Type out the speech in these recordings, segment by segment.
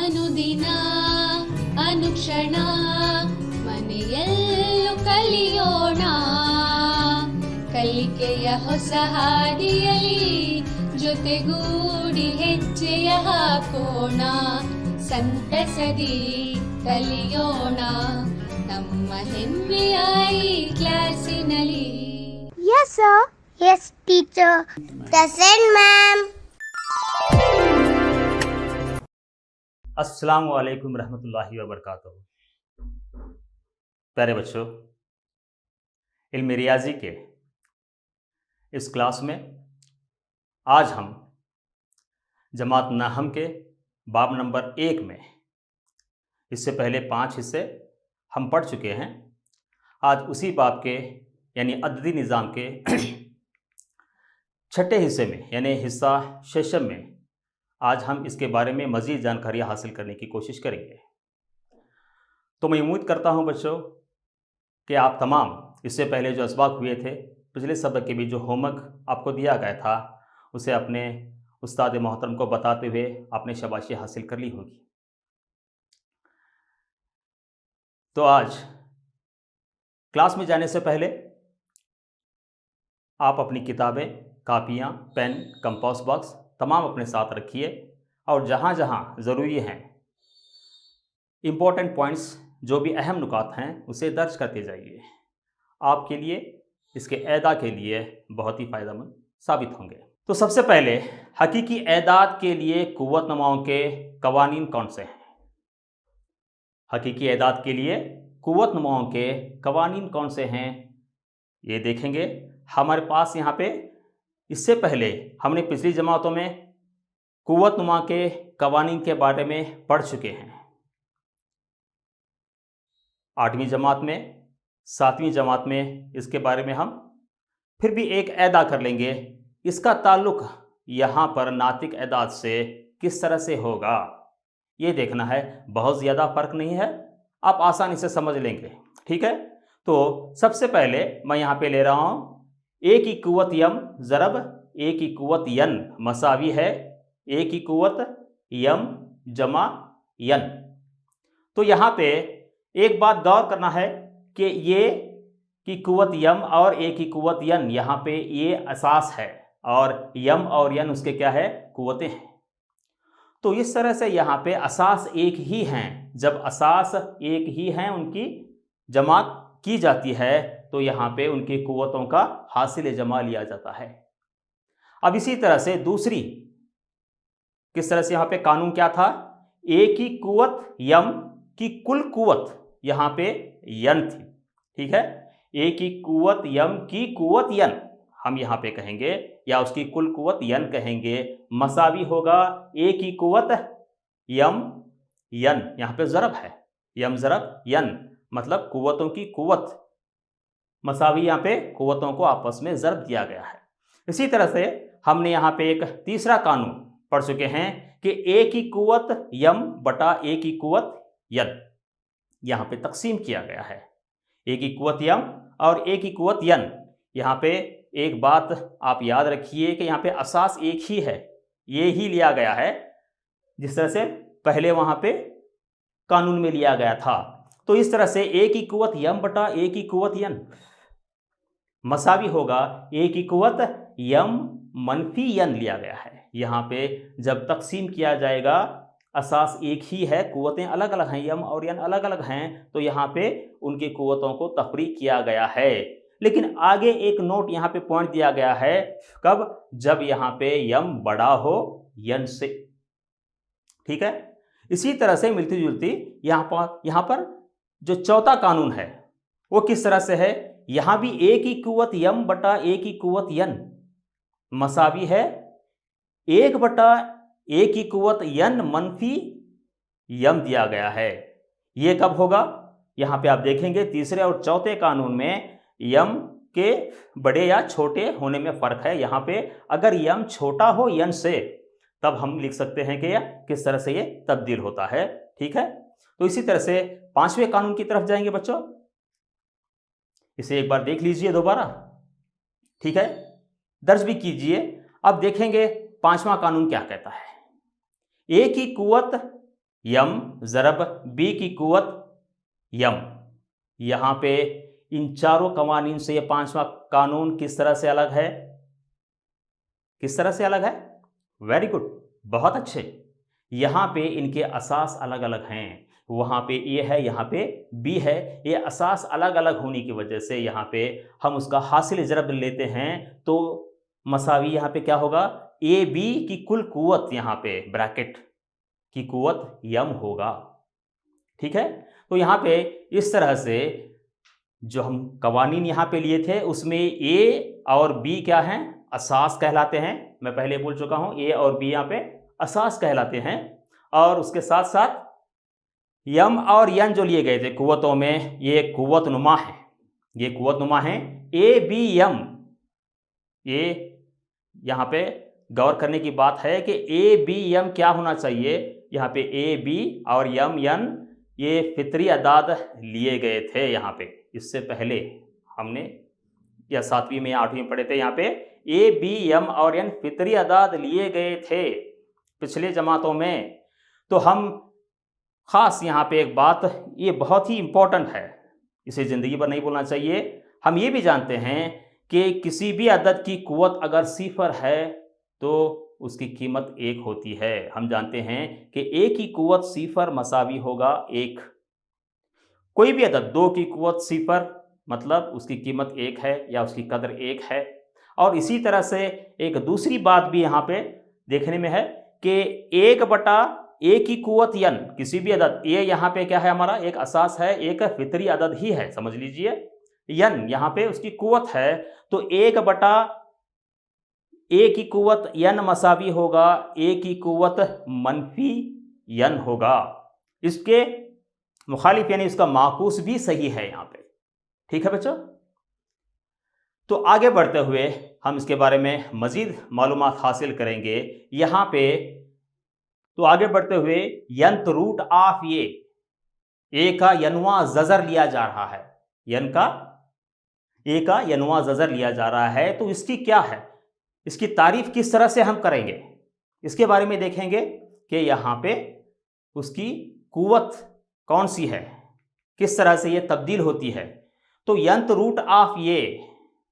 ಅನುದಿನ ಅನುಕ್ಷಣ ಮನೆಯಲ್ಲೂ ಕಲಿಯೋಣ, ಕಲಿಕೆಯ ಹೊಸ ಹಾದಿಯಲಿ ಜೊತೆಗೂಡಿ ಹೆಜ್ಜೆಯ ಹಾಕೋಣ, ಸಂತಸದಿ ಕಲಿಯೋಣ ನಮ್ಮ ಹೆಮ್ಮೆಯ ಈ ಕ್ಲಾಸಿನಲ್ಲಿ. Yes, sir. Yes, teacher. Present, ma'am. अस्सलामु अलैकुम रहमतुल्लाहि व बरकातहू। प्यारे बच्चों, इल्म रियाजी के इस क्लास में आज हम जमात नाहम के बाब नंबर 1 में, इससे पहले 5 हिस्से हम पढ़ चुके हैं। आज उसी बाब के यानी अददी निज़ाम के छठे हिस्से में यानी हिस्सा शेषम में आज हम इसके बारे में मज़ीद जानकारियाँ हासिल करने की कोशिश करेंगे। तो मैं उम्मीद करता हूँ बच्चों कि आप तमाम इससे पहले जो असबाक हुए थे, पिछले सबक के भी जो होमवर्क आपको दिया गया था, उसे अपने उस्ताद मोहतरम को बताते हुए आपने शाबाशी हासिल कर ली होगी। तो आज क्लास में जाने से पहले आप अपनी किताबें, कापियाँ, पेन, कंपास बॉक्स तमाम अपने साथ रखिए और जहाँ जहाँ ज़रूरी हैं इम्पोर्टेंट पॉइंट्स, जो भी अहम नुकात हैं, उसे दर्ज करते जाइए। आपके लिए, इसके ऐदा के लिए बहुत ही फ़ायदेमंद साबित होंगे। तो सबसे पहले हकीकी ऐदाद के लिए कुव्वत नमाओं के कवानीन कौन से हैं? हकीकी ऐदाद के लिए कुव्वत नमाओं के कवानीन कौन से हैं, ये देखेंगे। हमारे पास यहाँ पे इससे पहले हमने पिछली जमातों में कुव्वत नुमा के कवानीन के बारे में पढ़ चुके हैं। 8वीं जमात में, 7वीं जमात में इसके बारे में हम फिर भी एक ऐदा कर लेंगे। इसका ताल्लुक़ यहाँ पर नातिक ऐदाद से किस तरह से होगा, ये देखना है। बहुत ज़्यादा फ़र्क नहीं है, आप आसानी से समझ लेंगे, ठीक है। तो सबसे पहले मैं यहाँ पे ले रहा हूँ ए की कुव्वत यम ज़रब ए की कुव्वत यन मसावी है ए की कुव्वत यम जमा यन। तो यहाँ पे एक बात गौर करना है कि ये की कुव्वत यम और ए की कुव्वत यन, यहाँ पे ये असास है और यम और यन उसके क्या है, कुव्वतें हैं। तो इस तरह से यहाँ पे असास एक ही हैं। जब असास एक ही हैं, उनकी जमात की जाती है, तो यहाँ पे उनकी कुव्वतों का हासिल जमा लिया जाता है। अब इसी तरह से दूसरी, किस तरह से यहाँ पे कानून क्या था, ए की कुव्वत यम की कुल कुव्वत यहाँ पे यन थी, ठीक है। ए की कुव्वत यम की कुव्वत यन हम यहाँ पे कहेंगे, या उसकी कुल कुव्वत यन कहेंगे। मसावी होगा ए की कुव्वत यम यन, यहाँ पे ज़रब है, यम ज़रब यन मतलब कुव्वतों की कुव्वत। मसावी यहाँ पे कुव्वतों को आपस में ज़रब दिया गया है। इसी तरह से हमने यहाँ पे एक तीसरा कानून पढ़ चुके हैं कि ए की कुव्वत यम बटा ए की कुव्वत यन, यहाँ पे तकसीम किया गया है। ए की कुव्वत यम और ए की कुव्वत यन। यहाँ पे एक बात आप याद रखिए कि यहाँ पे असास एक ही है, ये ही लिया गया है जिस तरह से पहले वहाँ पे कानून में लिया गया था। तो इस तरह से ए की कुव्वत यम बटा ए की कुव्वत यन मसावी होगा ए की कुव्वत यम मनफी यन लिया गया है। यहाँ पे जब तकसीम किया जाएगा, असास एक ही है, कुव्वतें अलग अलग हैं, यम और यन अलग अलग हैं, तो यहाँ पे उनकी कुव्वतों को तफरीक किया गया है। लेकिन आगे एक नोट यहाँ पे पॉइंट दिया गया है, कब, जब यहाँ पे यम बड़ा हो यन से, ठीक है। इसी तरह से मिलती जुलती यहाँ पर जो चौथा कानून है वो किस तरह से है, यहाँ भी ए की कुव्वत यम बटा ए की कुव्वत यन मसावी है 1 बटा ए की कुव्वत यन मनफी यम दिया गया है। ये कब होगा, यहाँ पे आप देखेंगे तीसरे और चौथे कानून में यम के बड़े या छोटे होने में फ़र्क है। यहाँ पे अगर यम छोटा हो यन से, तब हम लिख सकते हैं कि किस तरह से ये तब्दील होता है, ठीक है। तो इसी तरह से 5वें कानून की तरफ जाएंगे बच्चों, इसे एक बार देख लीजिए दोबारा, ठीक है, दर्ज भी कीजिए। अब देखेंगे 5वां कानून क्या कहता है। ए की कुव्वत यम ज़रब बी की कुव्वत यम। यहाँ पे इन चारों कवानीन से ये पांचवा कानून किस तरह से अलग है? किस तरह से अलग है? वेरी गुड, बहुत अच्छे। यहाँ पे इनके असास अलग अलग हैं। वहाँ पे ए है, यहाँ पे बी है। ये असास अलग अलग होने की वजह से यहाँ पे हम उसका हासिल ज़रब लेते हैं तो मसावी यहाँ पे क्या होगा? ए बी की कुल कुव्वत यहाँ पे ब्रैकेट की कुव्वत यम होगा। ठीक है, तो यहाँ पे इस तरह से जो हम कवानीन यहाँ पे लिए थे उसमें ए और बी क्या हैं? असास कहलाते हैं। मैं पहले बोल चुका हूँ, ए और बी यहाँ पे असास कहलाते हैं। और उसके साथ साथ यम और यन जो लिए गए थे कुव्वतों में, ये कुव्वत नुमा है, ये कुव्वत नुमा है। ए बी यम, ये यहाँ पे गौर करने की बात है कि ए बी यम क्या होना चाहिए? यहाँ पे ए बी और यम यन ये फितरी अदाद लिए गए थे। यहाँ पे इससे पहले हमने या 7वीं में या 8वीं में पढ़े थे, यहाँ पे ए बी यम और यन फितरी अदाद लिए गए थे पिछले जमातों में। तो हम ख़ास यहाँ पे एक बात, ये बहुत ही इम्पोर्टेंट है, इसे ज़िंदगी भर नहीं भूलना चाहिए। हम ये भी जानते हैं कि किसी भी अदद की कुव्वत अगर सिफर है तो उसकी कीमत 1 होती है। हम जानते हैं कि ए की कुव्वत सिफर मसावी होगा 1। कोई भी अदद 2 की कुव्वत सिफर मतलब उसकी कीमत 1 है या उसकी कदर 1 है। और इसी तरह से एक दूसरी बात भी यहाँ पे देखने में है कि 1/a की कुव्वत यन, किसी भी अदद, ए यहाँ पे क्या है हमारा? एक असास है, एक फितरी अदद ही है, समझ लीजिए। यन यहाँ पे उसकी कुव्वत है, तो 1/a की कुव्वत यन मसावी होगा ए की कुव्वत मनफी यन होगा। इसके मुखालिफ यानी इसका माकूस भी सही है यहाँ पे। ठीक है बच्चों, तो आगे बढ़ते हुए हम इसके बारे में मज़ीद मालूमात हासिल करेंगे। यहाँ पे तो आगे बढ़ते हुए यंत रूट ऑफ ये, ए का यनवा जजर लिया जा रहा है, यन का ए का यनवा जजर लिया जा रहा है, तो इसकी क्या है, इसकी तारीफ किस तरह से हम करेंगे, इसके बारे में देखेंगे कि यहाँ पे उसकी कुव्वत कौन सी है, किस तरह से ये तब्दील होती है। तो यंत रूट ऑफ ये,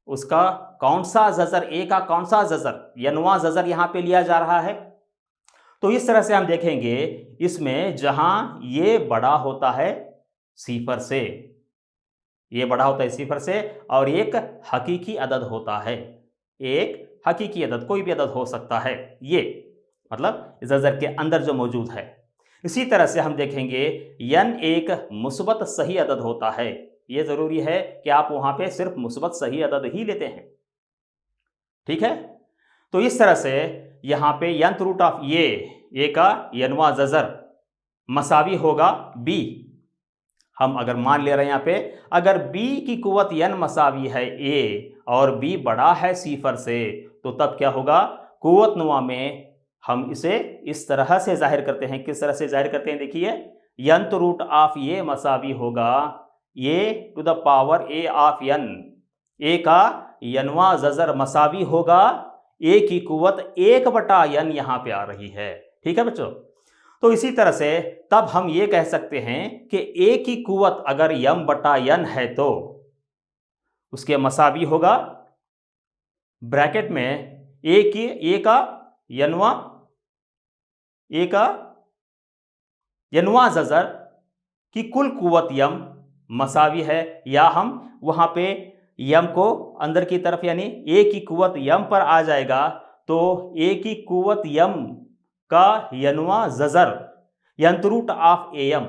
उसका कौन सा जजर, ए का कौन सा जजर, यनवा जजर यहाँ पे लिया जा रहा है। तो इस तरह से हम देखेंगे, इसमें जहां ये बड़ा होता है सिफर से, ये बड़ा होता है सिफर से, और एक हकीकी अदद होता है, एक हकीकी अदद, कोई भी अदद हो सकता है, ये मतलब जजर के अंदर जो मौजूद है। इसी तरह से हम देखेंगे यन एक मुस्बत सही अदद होता है। ये ज़रूरी है कि आप वहाँ पे सिर्फ मुस्बत सही अदद ही लेते हैं। ठीक है, तो इस तरह से यहाँ पे यंत रूट ऑफ ये, ए का यनवा जजर मसावी होगा बी। हम अगर मान ले रहे हैं यहाँ पे, अगर बी की कुव्वत यन मसावी है ए और बी बड़ा है सिफर से, तो तब क्या होगा, कुव्वत नुमा में हम इसे इस तरह से जाहिर करते हैं। किस तरह से जाहिर करते हैं, देखिए, यंत रूट ऑफ ये मसावी होगा A to the power A of यन, ए का यनवा जजर मसावी होगा ए की कुव्वत 1/n यहाँ पे आ रही है। ठीक है बच्चों, तो इसी तरह से तब हम ये कह सकते हैं कि ए की कुव्वत अगर m/n है तो उसके मसावी होगा ब्रैकेट में ए का यनवा जजर की कुल कुव्वत यम मसावी है, या हम वहाँ पे यम को अंदर की तरफ यानी ए की कुव्वत यम पर आ जाएगा, तो ए की कुव्वत यम का यनवा जजर यंत रूट ऑफ ए यम।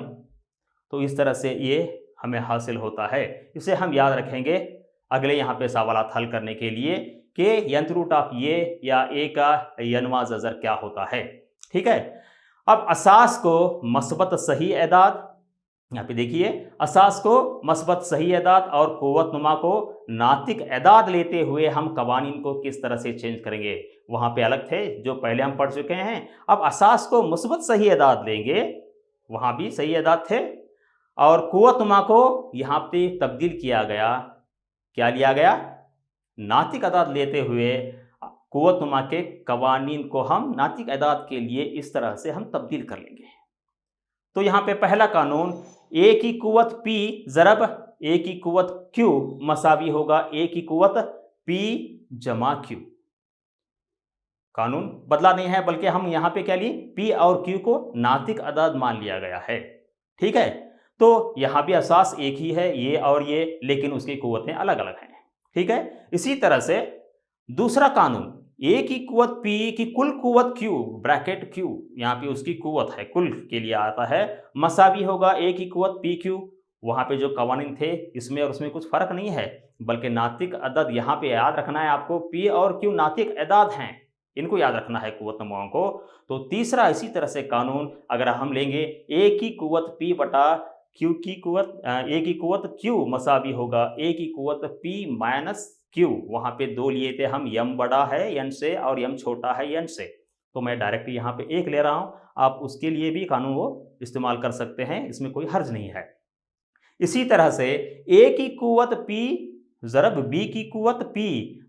तो इस तरह से ये हमें हासिल होता है। इसे हम याद रखेंगे अगले यहाँ पे सवालात हल करने के लिए कि यंत रूट ऑफ ये या ए का यनवा जजर क्या होता है। ठीक है, अब असास को मस्बत सही एदाद, यहाँ पे देखिए, असास को मस्बत सही एदाद और कुव्वत नुमा को नातिक एदाद लेते हुए हम कवानीन को किस तरह से चेंज करेंगे। वहाँ पे अलग थे जो पहले हम पढ़ चुके हैं। अब असास को मुस्बत सही एदाद लेंगे, वहाँ भी सही एदाद थे, और कुव्वत नुमा को यहाँ पे तब्दील किया गया। क्या लिया गया, नातिक एदाद लेते हुए कुव्वत नुमा के कवानीन को हम नातिक एदाद के लिए इस तरह से हम तब्दील कर लेंगे। तो यहाँ पे पहला कानून A की कुव्वत P ज़रब A की कुव्वत Q मसावी होगा A की कुव्वत P जमा Q। कानून बदला नहीं है, बल्कि हम यहाँ पे क्या लिए, P और Q को नातिक अदाद मान लिया गया है। ठीक है, तो यहाँ भी असास एक ही है, ये और ये, लेकिन उसकी कुव्वतें अलग अलग हैं। ठीक है, इसी तरह से दूसरा कानून A की कुव्वत P की कुल कुव्वत Q ब्रैकेट Q, यहाँ पे उसकी कुव्वत है, कुल के लिए आता है, मसावी होगा A की कुव्वत PQ। वहाँ पे जो कवानीन थे इसमें और उसमें कुछ फर्क नहीं है, बल्कि नातिक अदद यहाँ पे याद रखना है आपको, P और Q नातिक अदाद हैं, इनको याद रखना है कुव्वत नंबरों को। तो तीसरा इसी तरह से कानून अगर हम लेंगे A की कुव्वत P बटा Q की कुव्वत A की कुव्वत Q मसावी होगा A की कुव्वत P माइनस Q। वहाँ पे दो लिए थे हम, m बड़ा है n से और m छोटा है n से, तो मैं डायरेक्ट यहाँ पे एक ले रहा हूँ। आप उसके लिए भी कानून वो इस्तेमाल कर सकते हैं, इसमें कोई हर्ज नहीं है। इसी तरह से A की कुव्वत P ज़रब B की कुव्वत P,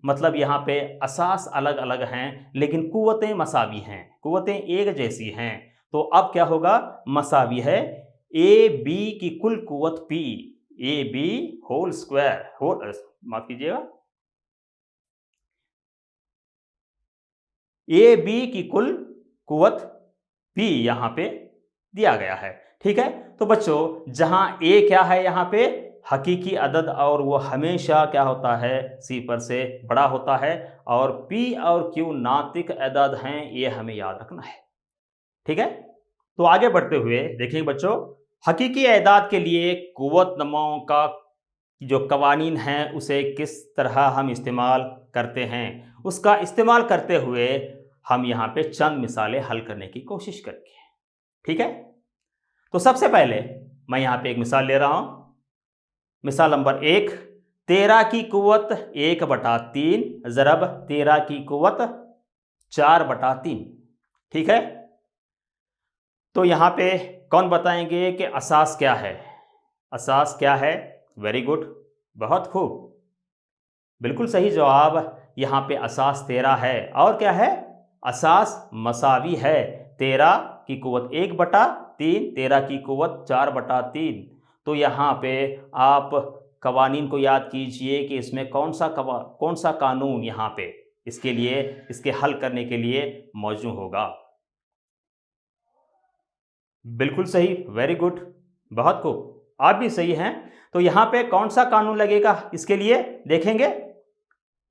मतलब यहाँ पे असास अलग अलग हैं लेकिन कुव्वतें मसावी हैं, कुव्वतें एक जैसी हैं। तो अब क्या होगा, मसावी है AB की कुल कुव्वत P, AB होल स्क्वायर, माफ कीजिएगा, AB की कुल कुव्वत P यहाँ पे दिया गया है। ठीक है, तो बच्चों जहां A क्या है यहाँ पे हकीकी अदद, और वो हमेशा क्या होता है, सिफर से बड़ा होता है, और P और Q नातिक अदद हैं, ये हमें याद रखना है। ठीक है, तो आगे बढ़ते हुए देखेंगे बच्चों, हकीकी अदाद के लिए कुव्वत नंबरों का जो कवानीन हैं उसे किस तरह हम इस्तेमाल करते हैं, उसका इस्तेमाल करते हुए हम यहाँ पे चंद मिसालें हल करने की कोशिश करेंगे। ठीक है, तो सबसे पहले मैं यहाँ पे एक मिसाल ले रहा हूँ। मिसाल नंबर 1, 13 की कुव्वत 1/3 ज़रब 13 की कुव्वत 4/3। ठीक है, तो यहाँ पे कौन बताएंगे कि असास क्या है? असास क्या है? वेरी गुड, बहुत खूब, बिल्कुल सही जवाब। यहाँ पे असास 13 है, और क्या है, असास मसावी है, 13 की कुव्वत 1/3, 13 की कुव्वत 4/3। तो यहाँ पे आप कवानीन को याद कीजिए कि इसमें कौन सा कानून यहाँ पे इसके लिए, इसके हल करने के लिए मौजूद होगा। बिल्कुल सही, वेरी गुड, बहुत खूब, आप भी सही हैं। तो यहाँ पे कौन सा कानून लगेगा इसके लिए, देखेंगे।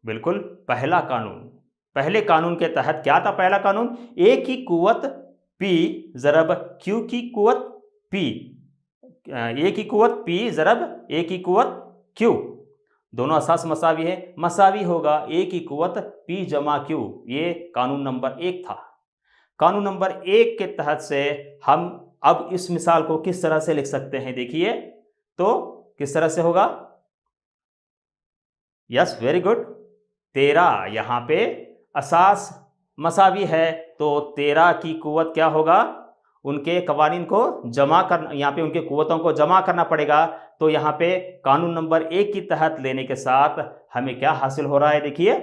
बिल्कुल पहला कानून, पहले कानून के तहत क्या था पहला कानून, A की कुव्वत P ज़रब Q की कुव्वत P, A की कुव्वत P ज़रब A की कुव्वत Q, दोनों असास मसावी है, मसावी होगा A की कुव्वत P जमा Q। ये कानून नंबर 1 था। कानून नंबर 1 के तहत से हम अब इस मिसाल को किस तरह से लिख सकते हैं, देखिए तो किस तरह से होगा। यस, वेरी गुड, 13 यहाँ पे असास मसावी है, तो 13 की कुव्वत क्या होगा, उनके कवानीन को जमा करना, यहाँ पे उनके कुव्वतों को जमा करना पड़ेगा। तो यहाँ पे कानून नंबर 1 के तहत लेने के साथ हमें क्या हासिल हो रहा है, देखिए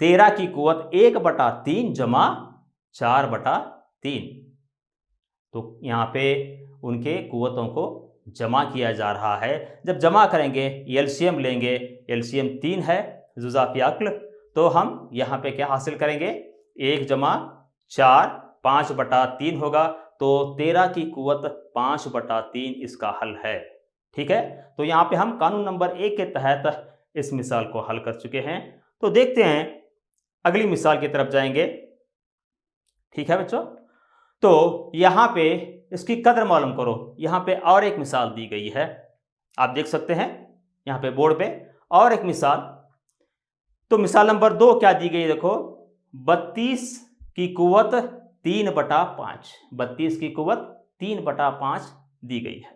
13 की कुव्वत 1/3 जमा 4/3। तो यहाँ पे उनके कुव्वतों को जमा किया जा रहा है। जब जमा करेंगे एलसीएम लेंगे, एलसीएम 3 है जुज़ाफ़ी अक्ल, तो हम यहाँ पे क्या हासिल करेंगे, 1 जमा 4 5/3 होगा। तो 13 की कुव्वत 5/3 इसका हल है। ठीक है, तो यहाँ पे हम कानून नंबर 1 के तहत इस मिसाल को हल कर चुके हैं। तो देखते हैं अगली मिसाल की तरफ जाएंगे। ठीक है बच्चों, तो यहाँ पे इसकी कदर मालूम करो। यहाँ पे और एक मिसाल दी गई है, आप देख सकते हैं यहाँ पे बोर्ड पे और एक मिसाल। तो मिसाल नंबर 2 क्या दी गई, देखो 32 की कुव्वत 3/5, 32 की कुव्वत 3/5 दी गई है।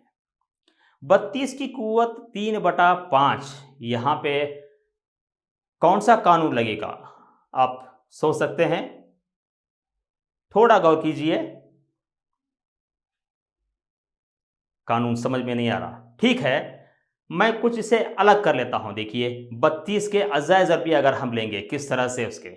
32 की कुव्वत 3/5, यहाँ पे कौन सा कानून लगेगा, आप सोच सकते हैं, थोड़ा गौर कीजिए, कानून समझ में नहीं आ रहा। ठीक है, मैं कुछ इसे अलग कर लेता हूं। देखिए 32 के अज़ाए ज़रबी अगर हम लेंगे किस तरह से उसके,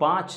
5،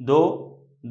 2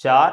4،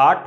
8،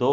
2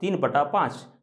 3/5۔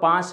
5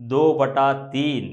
2/3۔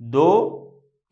2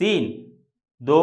3، 2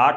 8،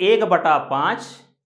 1/5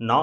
9،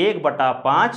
1/5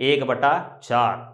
1/4،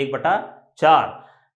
1/4۔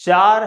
4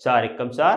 4 × 4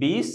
20،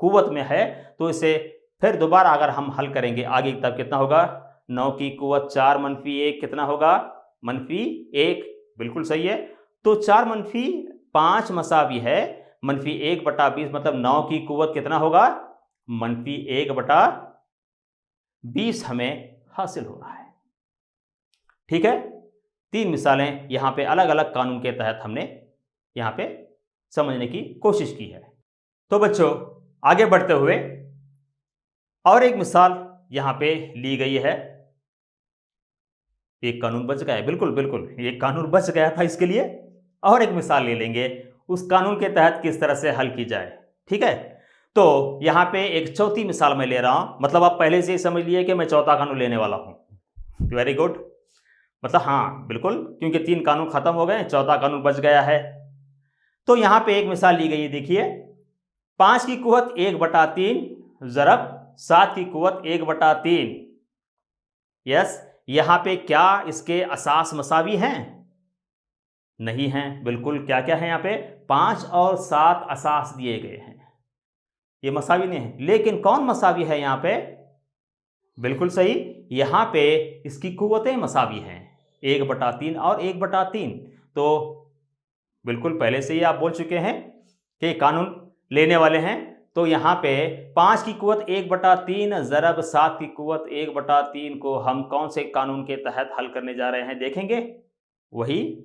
कुव्वत में है, तो इसे फिर दोबारा अगर हम हल करेंगे आगे तब कितना होगा, 9 की कुव्वत 4 मनफी 1 कितना होगा, मनफी 1, बिल्कुल सही है। तो 4 मनफी 5 मसावी है मनफी 1/20, मतलब 9 की कुव्वत कितना होगा, मनफी 1/20 हमें हासिल हो रहा है। ठीक है, 3 मिसालें यहाँ पे अलग अलग कानून के तहत हमने यहाँ पे समझने की कोशिश की है। तो बच्चों आगे बढ़ते हुए और एक मिसाल यहाँ पे ली गई है। एक कानून बच गया है, बिल्कुल बिल्कुल एक कानून बच गया था, इसके लिए और एक मिसाल ले लेंगे, उस कानून के तहत किस तरह से हल की जाए। ठीक है, तो यहाँ पे एक चौथी मिसाल मैं ले रहा हूँ, मतलब आप पहले से ही समझ लिए कि मैं चौथा कानून लेने वाला हूँ। वेरी गुड, मतलब हाँ बिल्कुल, क्योंकि 3 कानून खत्म हो गए, चौथा कानून बच गया है। तो यहाँ पे एक मिसाल ली गई है, देखिए 5 की कुव्वत 1/3 ज़रब 7 की कुव्वत 1/3। यस, यहाँ पे क्या इसके असास मसावी हैं? नहीं हैं, बिल्कुल। क्या क्या है यहाँ पे, 5 और 7 असास दिए गए हैं, ये मसावी नहीं है। लेकिन कौन मसावी है यहाँ पे? बिल्कुल सही, यहाँ पे इसकी कुव्वतें मसावी हैं, 1/3 और 1/3। तो बिल्कुल पहले से ही आप बोल चुके हैं कि कानून लेने वाले हैं। तो यहाँ पे 5 की कुव्वत 1/3 ज़रब 7 की कुव्वत 1/3 को हम कौन से कानून के तहत हल करने जा रहे हैं देखेंगे। वही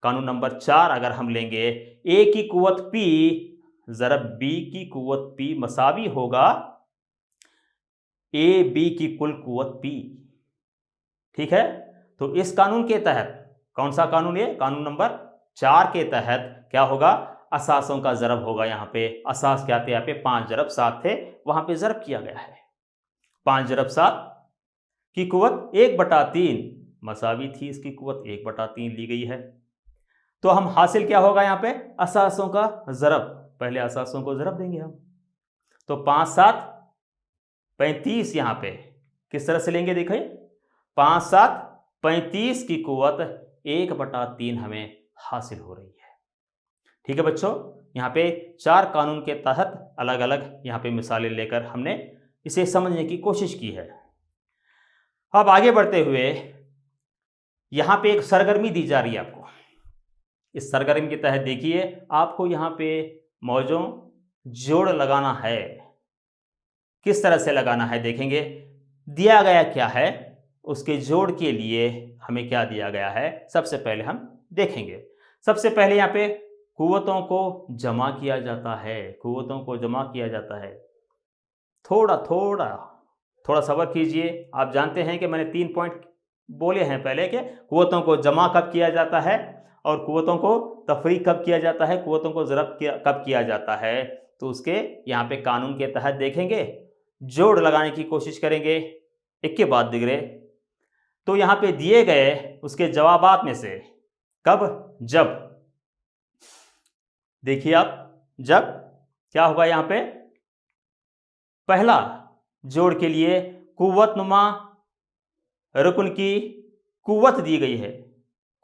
कानून नंबर 4 अगर हम लेंगे, a की कुव्वत p ज़रब b की कुव्वत p मसावी होगा a b की कुल कुव्वत p। ठीक है, तो इस कानून के तहत, कौन सा कानून, ये कानून नंबर 4 के तहत क्या होगा, असासों का ज़रब होगा। यहाँ पे असास क्या थे, यहाँ पे 5 ज़रब 7 थे, वहां पे ज़रब किया गया है। 5 ज़रब 7 की कुव्वत 1/3 मसावी थी, इसकी कुव्वत 1/3 ली गई है। तो हम हासिल क्या होगा यहाँ पे, असासों का ज़रब। पहले असासों को ज़रब देंगे हम, तो 5 7 35, यहाँ पे किस तरह से लेंगे, देखिए 5 7 35 की कुव्वत 1/3 हमें हासिल हो रही है। ठीक है बच्चों, यहाँ पे 4 कानून के तहत अलग अलग यहाँ पे मिसालें लेकर हमने इसे समझने की कोशिश की है। अब आगे बढ़ते हुए यहाँ पे एक सरगर्मी दी जा रही है आपको। इस सरगर्मी के तहत देखिए, आपको यहाँ पे मौजों जोड़ लगाना है। किस तरह से लगाना है देखेंगे। दिया गया क्या है, उसके जोड़ के लिए हमें क्या दिया गया है, सबसे पहले हम देखेंगे। सबसे पहले यहाँ पे कुव्वतों को जमा किया जाता है, कुव्वतों को जमा किया जाता है। थोड़ा सब्र कीजिए। आप जानते हैं कि मैंने 3 पॉइंट बोले हैं पहले कि कुव्वतों को जमा कब किया जाता है और कुव्वतों को तफरीक कब किया जाता है, कुव्वतों को ज़रब कब किया जाता है। तो उसके यहाँ पे कानून के तहत देखेंगे, जोड़ लगाने की कोशिश करेंगे एक के बाद दिगरे। तो यहाँ पे दिए गए उसके जवाबात में से कब, जब, देखिए आप, जब क्या होगा यहाँ पे, पहला जोड़ के लिए कुव्वत नुमा रुकन की कुव्वत दी गई है,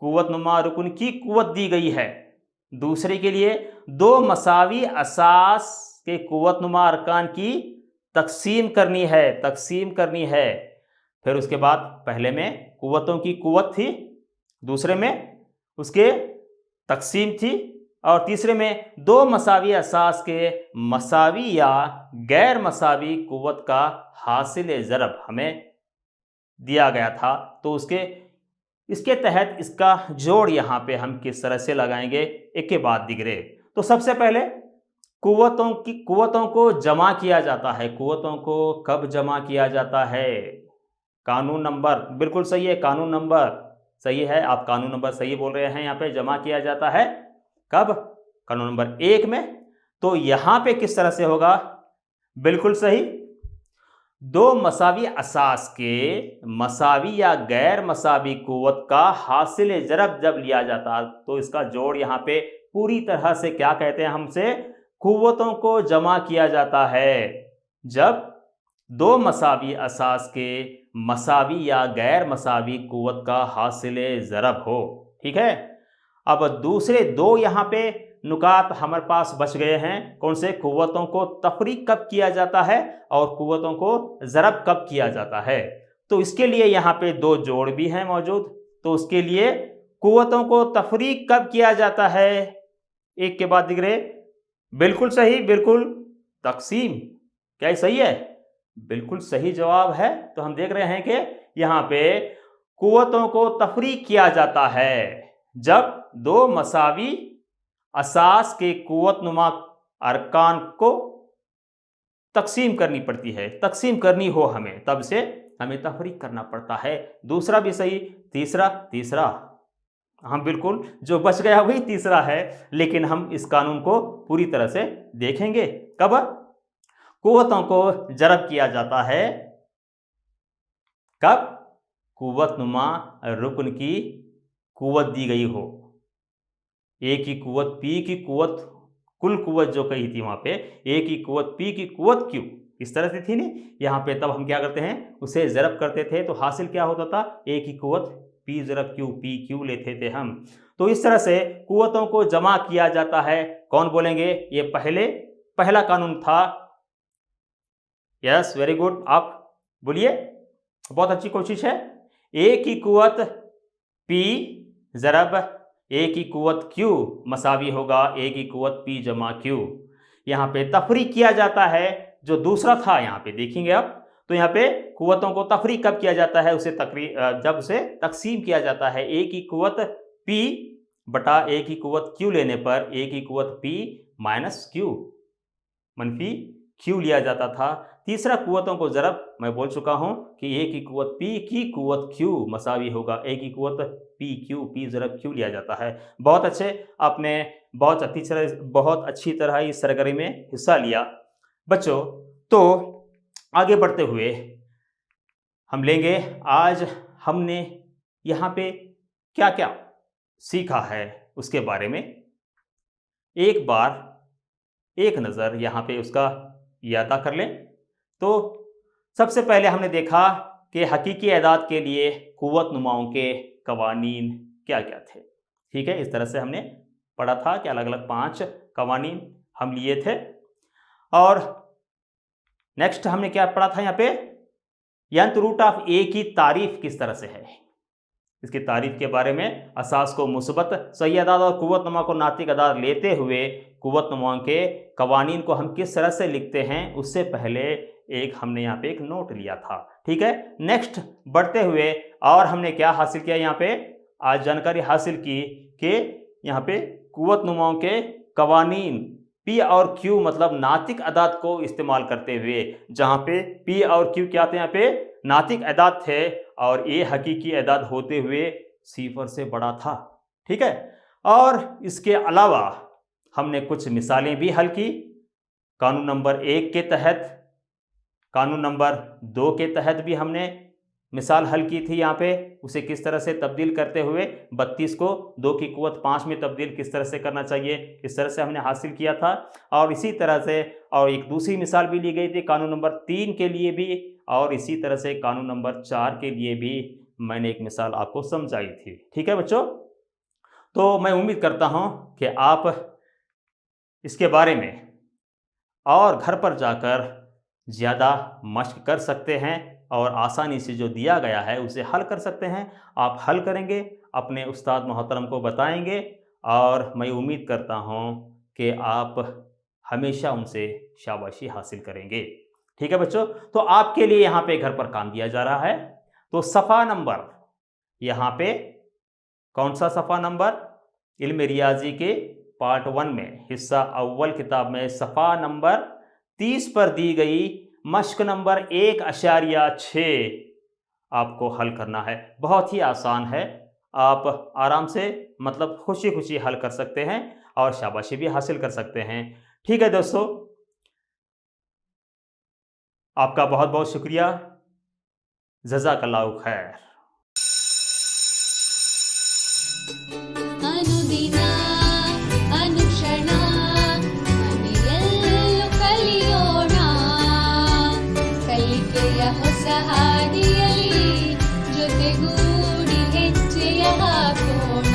कुव्वत नुमा रुकन की कुव्वत दी गई है। दूसरे के लिए 2 मसावी असास के कुव्वत नुमा अरकान की तकसीम करनी है। फिर उसके बाद पहले में कुव्वतों की कुव्वत थी, दूसरे में उसके तकसीम थी, और तीसरे में 2 मसावी असास के मसावी या गैर मसावी कुव्वत का हासिल ज़रब हमें दिया गया था। तो इसके तहत इसका जोड़ यहाँ पे हम किस तरह से लगाएंगे, एक के बाद दिगरे। तो सबसे पहले कुव्वतों को जमा किया जाता है। कुव्वतों को कब जमा किया जाता है, कानून नंबर, बिल्कुल सही है, कानून नंबर सही है, आप कानून नंबर सही बोल रहे हैं। यहाँ पे जमा किया जाता है कब, कानून नंबर 1 में। तो यहाँ पे किस तरह से होगा, बिल्कुल सही, 2 मसावी असास के मसावी या गैर मसावी कुव्वत का हासिल ज़रब जब लिया जाता है, तो इसका जोड़ यहाँ पे पूरी तरह से क्या कहते हैं, हमसे कुव्वतों को जमा किया जाता है जब 2 मसावी असास के मसावी या गैर मसावी कुव्वत का हासिल ज़रब हो। ठीक है, अब दूसरे 2 यहाँ पे नुकात हमारे पास बच गए हैं। कौन से? कुव्वतों को तफरीक कब किया जाता है और कुव्वतों को ज़रब कब किया जाता है। तो इसके लिए यहाँ पे दो जोड़ भी हैं मौजूद। तो उसके लिए कुव्वतों को तफरीक कब किया जाता है, एक के बाद दिख रहे, बिल्कुल सही, बिल्कुल तकसीम। क्या ये सही है? बिल्कुल सही जवाब है। तो हम देख रहे हैं कि यहाँ पे कुव्वतों को तफरीक किया जाता है जब दो मसावी असास के कुव्वत नुमा अरकान को तकसीम करनी पड़ती है, तकसीम करनी हो हमें, तब से हमें तफरीक करना पड़ता है। दूसरा भी सही। तीसरा हम बिल्कुल जो बच गया वही तीसरा है, लेकिन हम इस कानून को पूरी तरह से देखेंगे। कब? कुव्वतों को जरब किया जाता है कब? कुव्वत नुमा रुकन की कुव्वत दी गई हो। ए की कुव्वत पी की कुव्वत, कुल कुव्वत जो कही थी वहां पे, ए की कुव्वत पी की कुव्वत क्यू, इस तरह से थी नहीं। यहाँ पे तब हम क्या करते हैं, उसे ज़रब करते थे। तो हासिल क्या होता था? ए की कुव्वत पी ज़रब क्यू, पी क्यू लेते थे हम। तो इस तरह से कुव्वतों को जमा किया जाता है। कौन बोलेंगे? ये पहला कानून था। यस, वेरी गुड, आप बोलिए, बहुत अच्छी कोशिश है। ए की कुव्वत पी ज़रब ए की कुव्वत क्यू मसावी होगा ए की कुव्वत पी जमा क्यू। यहाँ पे तफरीक किया जाता है। जो दूसरा था यहाँ पे देखेंगे आप, तो यहाँ पे कुव्वतों को तफरीक कब किया जाता है? उसे जब उसे तकसीम किया जाता है। ए की कुव्वत पी बटा ए की कुव्वत क्यू लेने पर ए की कुव्वत पी माइनस क्यू, मनफी क्यू लिया जाता था। तीसरा कुव्वतों को ज़रब मैं बोल चुका हूँ कि ए की कुव्वत पी की कुव्वत क्यू मसावी होगा ए की कुव्वत पी क्यू, पी ज़रब क्यू लिया जाता है। बहुत अच्छे, आपने बहुत अच्छी तरह इस सरगर्मी में हिस्सा लिया बच्चों। तो आगे बढ़ते हुए हम लेंगे, आज हमने यहाँ पे क्या क्या सीखा है उसके बारे में एक बार एक नज़र यहाँ पे उसका यादा कर लें। तो सबसे पहले हमने देखा कि हकीकी एदाद के लिए कुव्वत नुमाओं के कवानीन क्या क्या थे। ठीक है, इस तरह से हमने पढ़ा था कि अलग अलग 5 कवानीन हम लिए थे। और नेक्स्ट हमने क्या पढ़ा था यहाँ पे, यंत्र रूट ऑफ ए की तारीफ किस तरह से है, इसकी तारीफ के बारे में। असास को मुस्बत सही अदाद और कुव्वत नुमा को नातिक अदाद लेते हुए कुव्वत नुमाओं के कवानीन को हम किस तरह से लिखते हैं, उससे पहले हमने यहाँ पे एक नोट लिया था। ठीक है, नेक्स्ट बढ़ते हुए और हमने क्या हासिल किया, यहाँ पे आज जानकारी हासिल की कि यहाँ पे कुव्वत नुमाओं के कवानीन पी और क्यू मतलब नातिक अदाद को इस्तेमाल करते हुए, जहाँ पे पी और क्यू क्या थे, यहाँ पे नातिक अदाद थे और ए हकीकी अदाद होते हुए सिफर से बड़ा था। ठीक है, और इसके अलावा हमने कुछ मिसालें भी हल की कानून नंबर 1 के तहत, कानून नंबर 2 के तहत भी हमने मिसाल हल की थी। यहाँ पे उसे किस तरह से तब्दील करते हुए 32 को 2 की कुव्वत 5 में तब्दील किस तरह से करना चाहिए, इस तरह से हमने हासिल किया था। और इसी तरह से और एक दूसरी मिसाल भी ली गई थी कानून नंबर 3 के लिए भी, और इसी तरह से कानून नंबर 4 के लिए भी मैंने एक मिसाल आपको समझाई थी। ठीक है बच्चों, तो मैं उम्मीद करता हूँ कि आप इसके बारे में और घर पर जाकर ज़्यादा मश्क कर सकते हैं और आसानी से जो दिया गया है उसे हल कर सकते हैं। आप हल करेंगे, अपने उस्ताद मोहतरम को बताएंगे और मैं उम्मीद करता हूँ कि आप हमेशा उनसे शाबाशी हासिल करेंगे। ठीक है बच्चों, तो आपके लिए यहाँ पे घर पर काम दिया जा रहा है। तो सफ़ा नंबर, यहाँ पे कौन सा सफ़ा नंबर, इल्म रियाजी के पार्ट 1 में हिस्सा अव्वल किताब में सफ़ा नंबर 30 पर दी गई मश्क नंबर 1.6 आपको हल करना है। बहुत ही आसान है, आप आराम से मतलब खुशी खुशी हल कर सकते हैं और शाबाशी भी हासिल कर सकते हैं। ठीक है दोस्तों, आपका बहुत बहुत शुक्रिया, जज़ाकल्लाहु खैर। अनुदिना अनुक्षण ಮನೆಯಲ್ಲೂ ಕಲಿಯೋಣ, ಕಲಿಕೆಯ ಹೊಸ ಹಾದಿಯಲ್ಲಿ ಜೊತೆಗೂಡಿ ಹೆಜ್ಜೆಯ ಹಾಕೋಣ.